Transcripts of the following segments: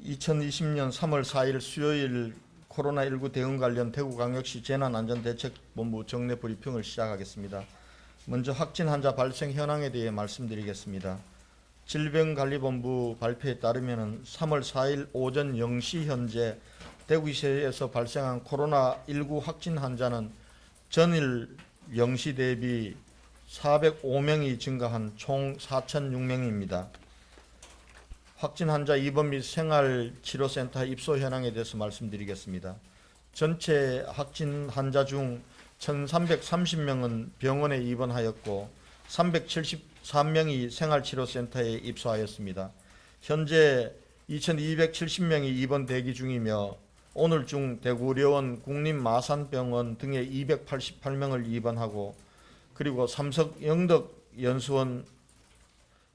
2020년 3월 4일 수요일 코로나19 대응 관련 대구광역시 재난안전대책본부 정례 브리핑을 시작하겠습니다. 먼저 확진 환자 발생 현황에 대해 말씀드리겠습니다. 질병관리본부 발표에 따르면 3월 4일 오전 0시 현재 대구시에서 발생한 코로나19 확진 환자는 전일 0시 대비 405명이 증가한 총 4,006명입니다. 확진 환자 입원 및 생활치료센터 입소 현황에 대해서 말씀드리겠습니다. 전체 확진 환자 중 1,330명은 병원에 입원하였고 373명이 생활치료센터에 입소하였습니다. 현재 2,270명이 입원 대기 중이며 오늘 중 대구의료원 국립마산병원 등에 288명을 입원하고 그리고 삼성영덕연수원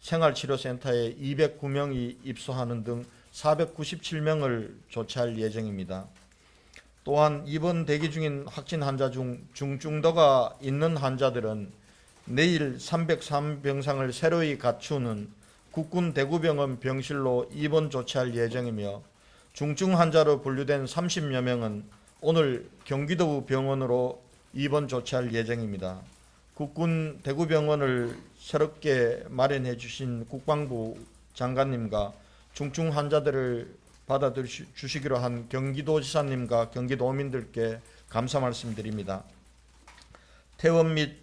생활치료센터에 209명이 입소하는 등 497명을 조치할 예정입니다. 또한 입원 대기 중인 확진 환자 중 중증도가 있는 환자들은 내일 303병상을 새로이 갖추는 국군 대구병원 병실로 입원 조치할 예정이며 중증 환자로 분류된 30여 명은 오늘 경기도 병원으로 입원 조치할 예정입니다. 국군 대구병원을 새롭게 마련해 주신 국방부 장관님과 중증 환자들을 받아주시기로 한 경기도지사님과 경기도민들께 감사 말씀드립니다. 퇴원 및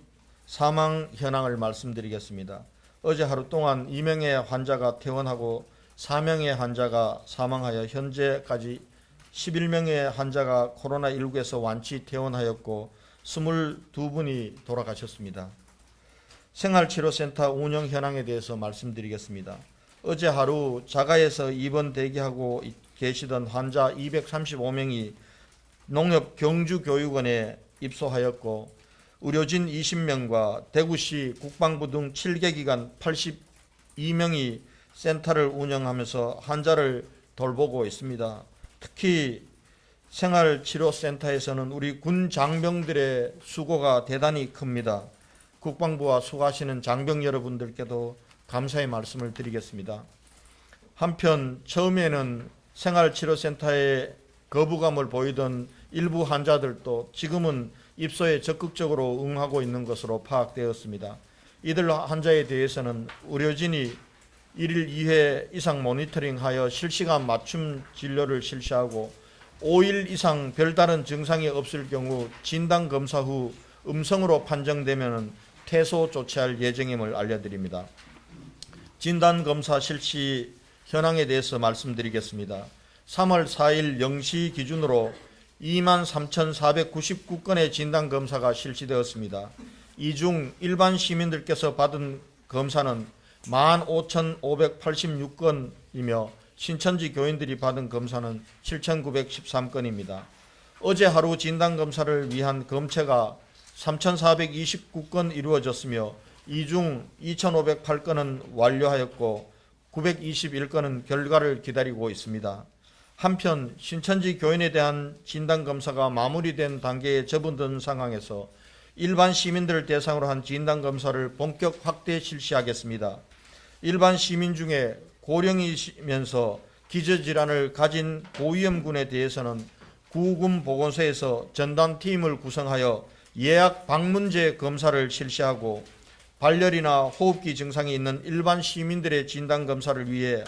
사망 현황을 말씀드리겠습니다. 어제 하루 동안 2명의 환자가 퇴원하고 4명의 환자가 사망하여 현재까지 11명의 환자가 코로나19에서 완치 퇴원하였고 22분이 돌아가셨습니다. 생활치료센터 운영 현황에 대해서 말씀드리겠습니다. 어제 하루 자가에서 입원 대기하고 계시던 환자 235명이 농협 경주교육원에 입소하였고 의료진 20명과 대구시 국방부 등 7개 기관 82명이 센터를 운영하면서 환자를 돌보고 있습니다. 특히 생활치료센터에서는 우리 군 장병들의 수고가 대단히 큽니다. 국방부와 수고하시는 장병 여러분들께도 감사의 말씀을 드리겠습니다. 한편 처음에는 생활치료센터에 거부감을 보이던 일부 환자들도 지금은 입소에 적극적으로 응하고 있는 것으로 파악되었습니다. 이들 환자에 대해서는 의료진이 1일 2회 이상 모니터링하여 실시간 맞춤 진료를 실시하고 5일 이상 별다른 증상이 없을 경우 진단검사 후 음성으로 판정되면 퇴소 조치할 예정임을 알려드립니다. 진단검사 실시 현황에 대해서 말씀드리겠습니다. 3월 4일 0시 기준으로 23,499건의 진단검사가 실시되었습니다. 이 중 일반 시민들께서 받은 검사는 15,586건이며 신천지 교인들이 받은 검사는 7,913건입니다. 어제 하루 진단검사를 위한 검체가 3,429건 이루어졌으며 이 중 2,508건은 완료하였고 921건은 결과를 기다리고 있습니다. 한편 신천지 교인에 대한 진단검사가 마무리된 단계에 접어든 상황에서 일반 시민들을 대상으로 한 진단검사를 본격 확대 실시하겠습니다. 일반 시민 중에 고령이면서 기저질환을 가진 고위험군에 대해서는 구군 보건소에서 전담팀을 구성하여 예약 방문제 검사를 실시하고 발열이나 호흡기 증상이 있는 일반 시민들의 진단검사를 위해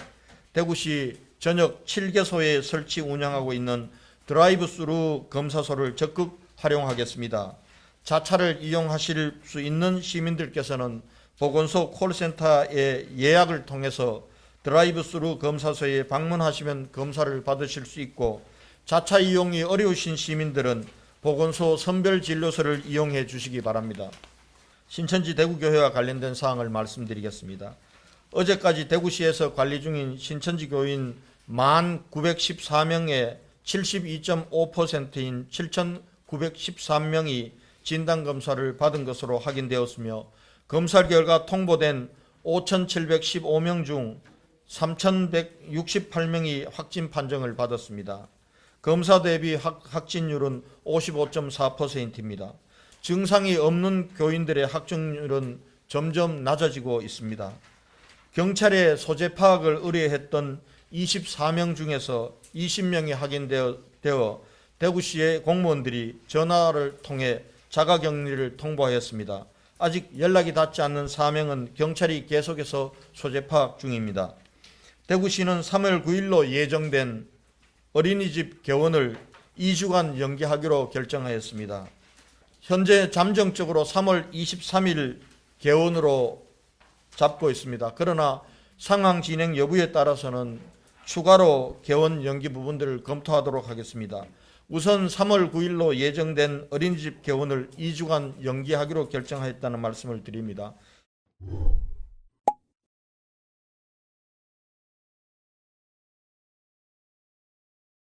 대구시 전역 7개소에 설치 운영하고 있는 드라이브스루 검사소를 적극 활용하겠습니다. 자차를 이용하실 수 있는 시민들께서는 보건소 콜센터의 예약을 통해서 드라이브스루 검사소에 방문하시면 검사를 받으실 수 있고 자차 이용이 어려우신 시민들은 보건소 선별진료소를 이용해 주시기 바랍니다. 신천지 대구교회와 관련된 사항을 말씀드리겠습니다. 어제까지 대구시에서 관리 중인 신천지 교인 1,914명의 72.5%인 7,913명이 진단검사를 받은 것으로 확인되었으며 검사 결과 통보된 5,715명 중 3,168명이 확진 판정을 받았습니다. 검사 대비 확진율은 55.4%입니다. 증상이 없는 교인들의 확진율은 점점 낮아지고 있습니다. 경찰에 소재 파악을 의뢰했던 24명 중에서 20명이 확인되어 대구시의 공무원들이 전화를 통해 자가격리를 통보하였습니다. 아직 연락이 닿지 않는 사명은 경찰이 계속해서 소재 파악 중입니다. 대구시는 3월 9일로 예정된 어린이집 개원을 2주간 연기하기로 결정하였습니다. 현재 잠정적으로 3월 23일 개원으로 잡고 있습니다. 그러나 상황 진행 여부에 따라서는 추가로 개원 연기 부분들을 검토하도록 하겠습니다. 우선 3월 9일로 예정된 어린이집 개원을 2주간 연기하기로 결정하였다는 말씀을 드립니다.